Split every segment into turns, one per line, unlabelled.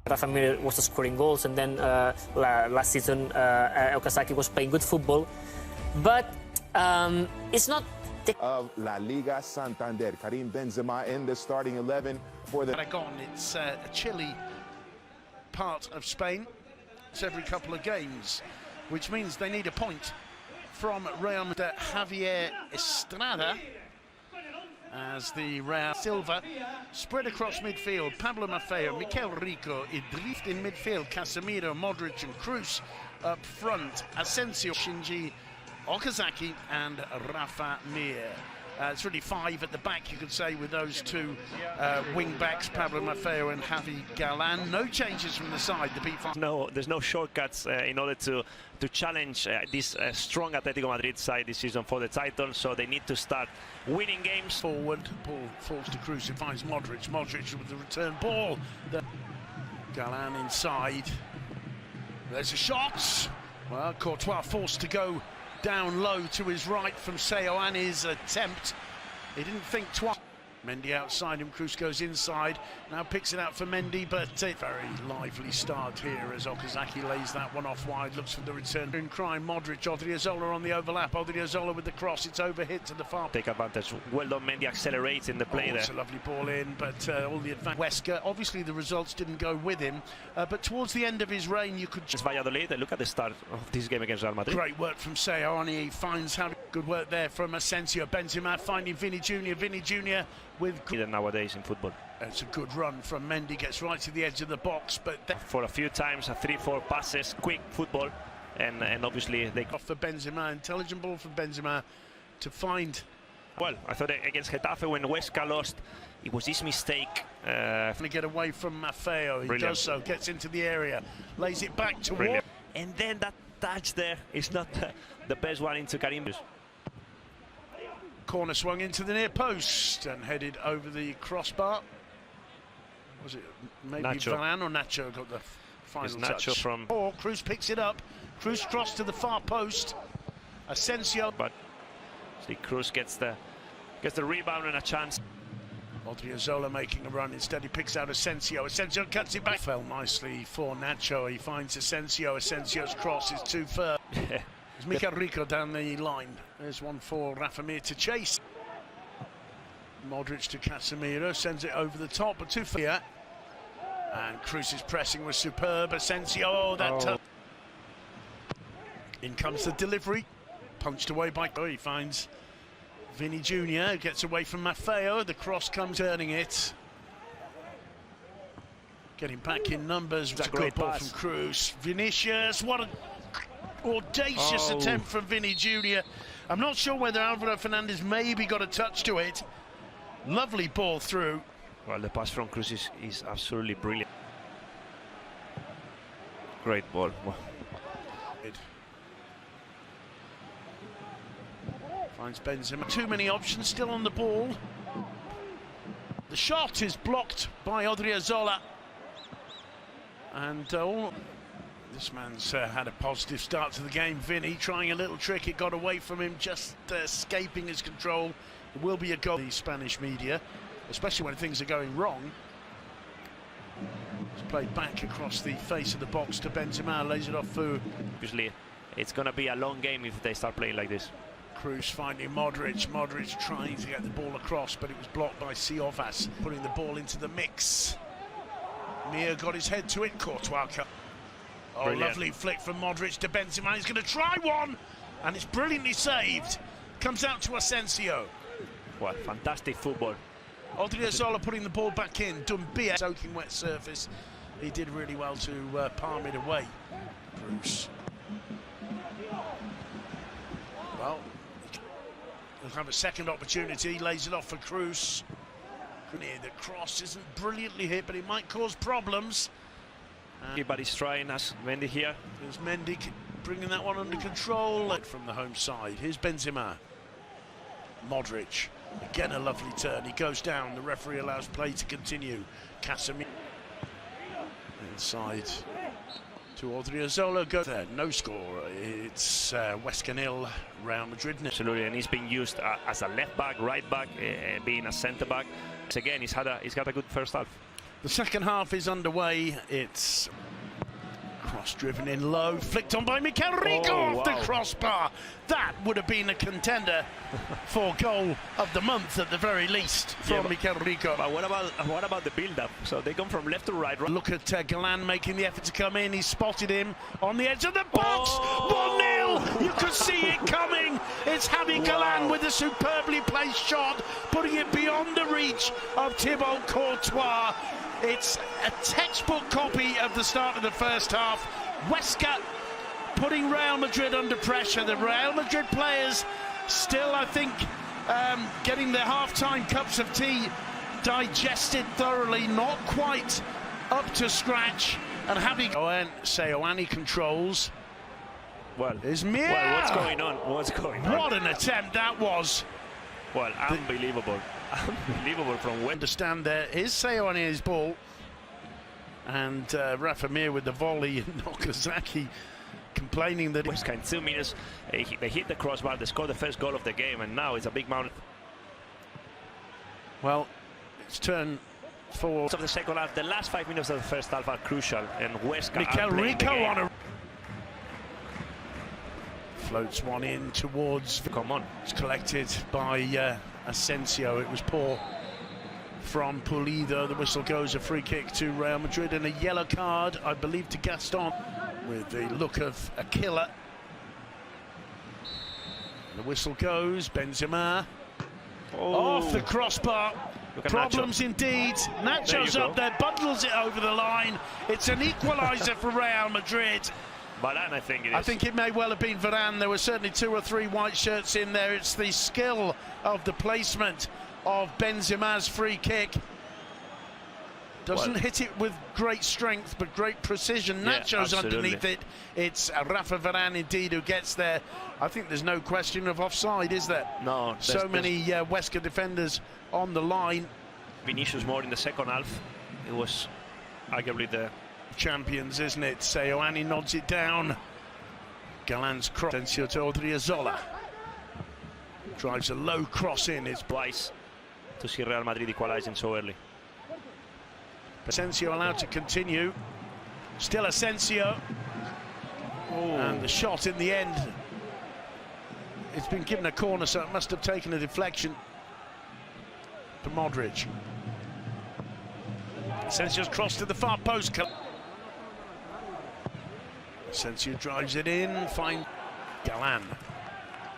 Rafa Mir was scoring goals, and then last season Okazaki was playing good football, but it's not
of La Liga Santander. Karim Benzema in the starting 11 for the
Aragon. It's a chilly part of Spain. It's every couple of games, which means they need a point from Real Madrid. Javier Estrada as the Real Silva spread across midfield. Pablo Maffeo, Mikel Rico, Idrift in midfield, Casemiro, Modric and Cruz up front, Asensio, Shinji Okazaki and Rafa Mir. It's really five at the back, you could say, with those two wing backs, Pablo Maffeo and Javi Galan. No changes from the side, the P5.
No, there's no shortcuts in order to challenge this strong Atletico Madrid side this season for the title, so they need to start winning games.
Forward, ball falls to Cruz, it finds Modric. Modric with the return ball. Galan inside. There's a shot. Well, Courtois forced to go down low to his right from Seoane's attempt. He didn't think twice. Mendy outside him, Cruz goes inside, now picks it out for Mendy, but a very lively start here as Okazaki lays that one off wide, looks for the return. In crime, Modric, Odriozola on the overlap, Odriozola with the cross, it's overhit to the far.
Take advantage, well done, Mendy accelerates in the play there.
It's a lovely ball in, but all the advantage. Huescaa, obviously the results didn't go with him, but towards the end of his reign you could just...
Valladolid, look at the start of this game against Real Madrid.
Great work from Seoane, he finds how good work there from Asensio. Benzema finding Vini Jr. with...
nowadays in football.
It's a good run from Mendy, gets right to the edge of the box, but...
For a few times, 3-4 passes, quick football, and obviously they...
Off for Benzema, intelligent ball for Benzema to find...
Well, I thought against Getafe when Huescaa lost, it was his mistake.
To get away from Maffeo, he does so, gets into the area, lays it back to Ward.
And then that touch there is not the best one into Karim.
Corner swung into the near post and headed over the crossbar. Was it maybe
Nacho.
Varane or Nacho got the final touch?
Nacho from...
Or Cruz picks it up. Cruz crossed to the far post. Asensio.
But see, Cruz gets the rebound and a chance.
Odriozola making a run. Instead he picks out Asensio. Asensio cuts it back. Fell nicely for Nacho. He finds Asensio. Asensio's cross is too firm. There's Mikel Rico down the line. There's one for Rafa Mir to chase. Modric to Casemiro, sends it over the top, but too far. And Cruz's pressing was superb. Asensio, in comes the delivery. Punched away by... Oh, he finds Vini Jr. Gets away from Maffeo. The cross comes turning it. Getting back in numbers. It's a great ball from Cruz. Vinicius, what a... audacious attempt from Vini Jr. I'm not sure whether Alvaro Fernandez maybe got a touch to it. Lovely ball through.
Well, the pass from Cruz is absolutely brilliant. Great ball. Wow.
Finds Benzema. Too many options still on the ball. The shot is blocked by Odriozola. And this man's had a positive start to the game. Vinny trying a little trick, it got away from him, just escaping his control. It will be a goal. The Spanish media, especially when things are going wrong. It's played back across the face of the box to Benzema, lays it off for...
Obviously, it's going to be a long game if they start playing like this.
Cruz finding Modric. Modric trying to get the ball across, but it was blocked by Siovas, putting the ball into the mix. Mir got his head to it. Courtois. Oh, brilliant. Lovely flick from Modric to Benzema. He's going to try one, and it's brilliantly saved. Comes out to Asensio.
What fantastic football.
Odriozola putting the ball back in. Dumbia soaking wet surface. He did really well to palm it away. Cruz. Well, he'll have a second opportunity. He lays it off for Cruz. The cross isn't brilliantly hit, but it might cause problems.
Everybody's trying us. Mendy here.
There's Mendy bringing that one under control from the home side. Here's Benzema. Modric. Again a lovely turn. He goes down. The referee allows play to continue. Casemiro. Inside to Odriozola. Go there. No score. It's Huescaa 0, Real Madrid 0.
Absolutely, and he's been used as a left back, right back, being a centre back. Again, he's got a good first half.
The second half is underway. It's cross-driven in low, flicked on by Mikel Rico off the crossbar. That would have been a contender for goal of the month at the very least from Mikel Rico.
But what about the build-up? So they come from left to right.
Look at Galan making the effort to come in. He spotted him on the edge of the box. 1-0. You could see it coming. It's Javi Galan with a superbly placed shot, putting it beyond the reach of Thibaut Courtois. It's a textbook copy of the start of the first half. Huescaa putting Real Madrid under pressure. The Real Madrid players still, I think, getting their half-time cups of tea digested thoroughly, not quite up to scratch. And Seoane controls.
Well,
is Mir.
Well, what's going on? What's going on?
What an attempt that was.
Well, unbelievable. Unbelievable from when.
Understand there is Seoane's ball. And Rafa Mir with the volley, and Okazaki complaining that
Huescaa in 2 minutes, they hit the crossbar, they scored the first goal of the game, and now it's a big mountain.
Well, it's turned for
of the second half. The last 5 minutes of the first half are crucial, and Huescaa
Mikel Rico on a floats one in towards.
Come on,
it's collected by Asensio. It was poor from Pulido. The whistle goes, a free kick to Real Madrid, and a yellow card, I believe, to Gaston, with the look of a killer. The whistle goes, Benzema off the crossbar. Problems
Nacho.
Indeed. Nacho's up there, bundles it over the line. It's an equaliser for Real Madrid.
Varane, I think it is.
I think it may well have been Varane. There were certainly 2 or 3 white shirts in there. It's the skill of the placement of Benzema's free kick. Doesn't hit it with great strength, but great precision. Nacho's underneath it. It's Rafa Varane indeed who gets there. I think there's no question of offside, is there?
No.
So many Huescaa defenders on the line.
Vinicius more in the second half. It was arguably the
champions, isn't it? Seoane nods it down. Galan's cross. Asensio to Odriozola. Drives a low cross in. It's
twice to see Real Madrid equalizing so early.
Asensio allowed to continue. Still Asensio. And the shot in the end. It's been given a corner, so it must have taken a deflection to Modric. Asensio's cross to the far post. Asensio drives it in. Find Galan.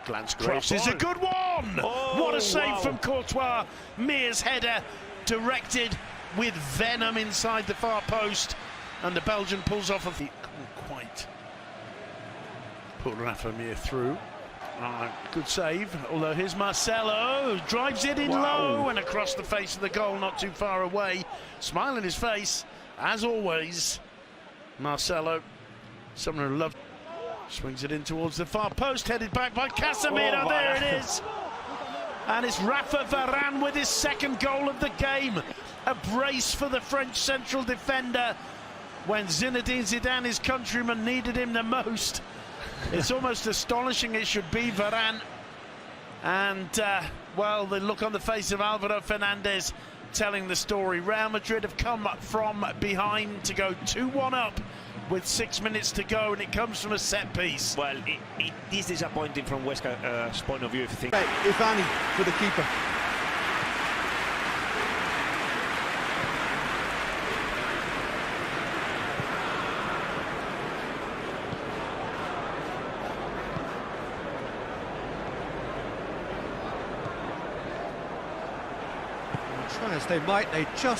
Galan's cross is a good one. What a save from Courtois. Mir's header directed with venom inside the far post, and the Belgian pulls off of the couldn't quite put Rafa Mir through. Good save, although here's Marcelo, drives it in low and across the face of the goal, not too far away. Smile on his face, as always. Marcelo, someone who loved, swings it in towards the far post, headed back by Casemiro. There it is. And it's Rafa Varane with his second goal of the game. A brace for the French central defender when Zinedine Zidane, his countryman, needed him the most. It's almost astonishing it should be Varane. And, well, the look on the face of Alvaro Fernandez telling the story. Real Madrid have come from behind to go 2-1 up with 6 minutes to go, and it comes from a set piece.
Well, it is disappointing from Huescaa's point of view, if you think.
Ivani for the keeper. Try as they might, they just